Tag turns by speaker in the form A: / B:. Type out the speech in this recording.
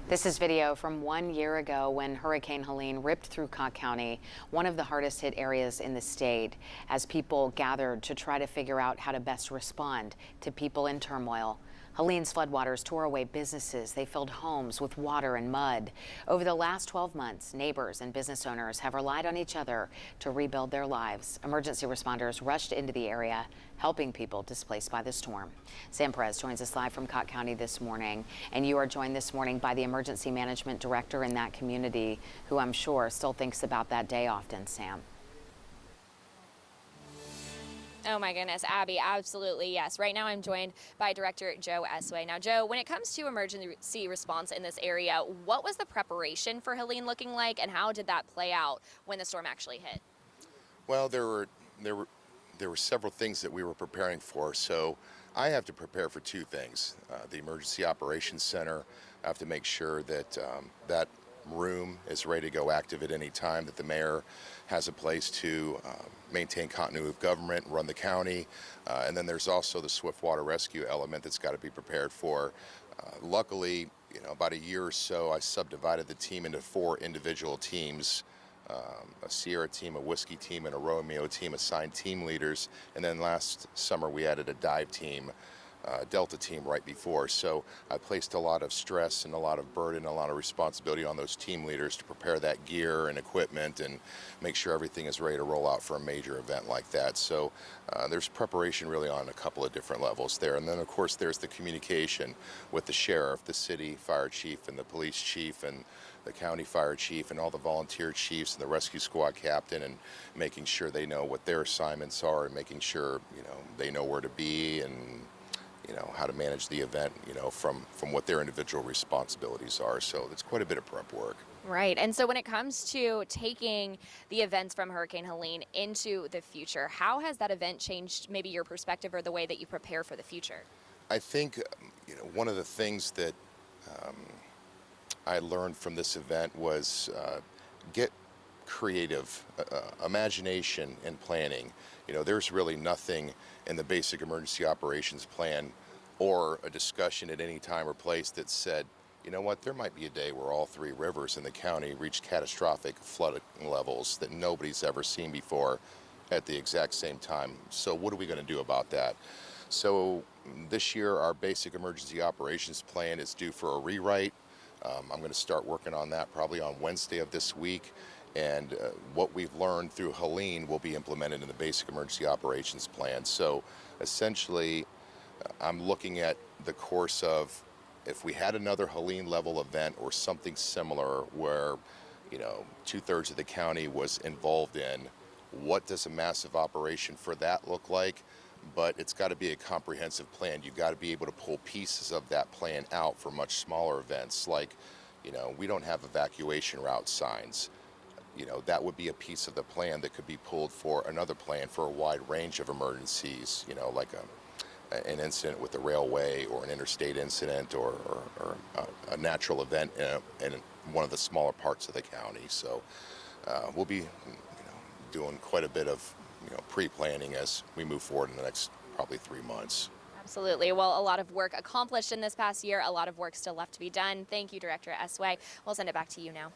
A: This is video from 1 year ago when Hurricane Helene ripped through Cocke County, one of the hardest hit areas in the state, as people gathered to try to figure out how to best respond to people in turmoil. Helene's floodwaters tore away businesses. They filled homes with water and mud. Over the last 12 months, neighbors and business owners have relied on each other to rebuild their lives. Emergency responders rushed into the area, helping people displaced by the storm. Sam Perez joins us live from Cocke County this morning, and you are joined this morning by the Emergency Management Director in that community, who I'm sure still thinks about that day often. Sam.
B: Oh my goodness, Abby, absolutely, yes. Right now I'm joined by Director Joe Esway. Now, Joe, when it comes to emergency response in this area, what was the preparation for Helene looking like, and how did that play out when the storm actually hit?
C: Well, there were several things that we were preparing for. So I have to prepare for two things. The Emergency Operations Center, I have to make sure that that room is ready to go active at any time, that the mayor has a place to maintain continuity of government, run the county, and then there's also the swift water rescue element that's got to be prepared for. Luckily, about a year or so, I subdivided the team into 4 individual teams. A Sierra team, a Whiskey team, and a Romeo team, assigned team leaders, and then last summer we added a dive team, Delta team right before. So I placed a lot of stress and a lot of burden, a lot of responsibility on those team leaders to prepare that gear and equipment and make sure everything is ready to roll out for a major event like that. So there's preparation really on a couple of different levels there. And then of course there's the communication with the sheriff, the city fire chief, and the police chief, and the county fire chief, and all the volunteer chiefs and the rescue squad captain, and making sure they know what their assignments are, and making sure they know where to be, and how to manage the event, from what their individual responsibilities are. So it's quite a bit of prep work.
B: Right, and so when it comes to taking the events from Hurricane Helene into the future, how has that event changed maybe your perspective or the way that you prepare for the future?
C: I think, one of the things that I learned from this event was get creative, imagination and planning. There's really nothing in the basic emergency operations plan or a discussion at any time or place that said, there might be a day where all 3 rivers in the county reach catastrophic flood levels that nobody's ever seen before at the exact same time. So what are we going to do about that? So this year our basic emergency operations plan is due for a rewrite. I'm going to start working on that probably on Wednesday of this week. And what we've learned through Helene will be implemented in the basic emergency operations plan. So essentially, I'm looking at the course of, if we had another Helene level event or something similar where, 2/3 of the county was involved in, what does a massive operation for that look like? But it's got to be a comprehensive plan. You've got to be able to pull pieces of that plan out for much smaller events. Like, we don't have evacuation route signs. That would be a piece of the plan that could be pulled for another plan for a wide range of emergencies, like an incident with the railway, or an interstate incident, or a natural event in one of the smaller parts of the county. So we'll be doing quite a bit of pre-planning as we move forward in the next probably 3 months.
B: Absolutely. Well, a lot of work accomplished in this past year, a lot of work still left to be done. Thank you, Director Esway. We'll send it back to you now.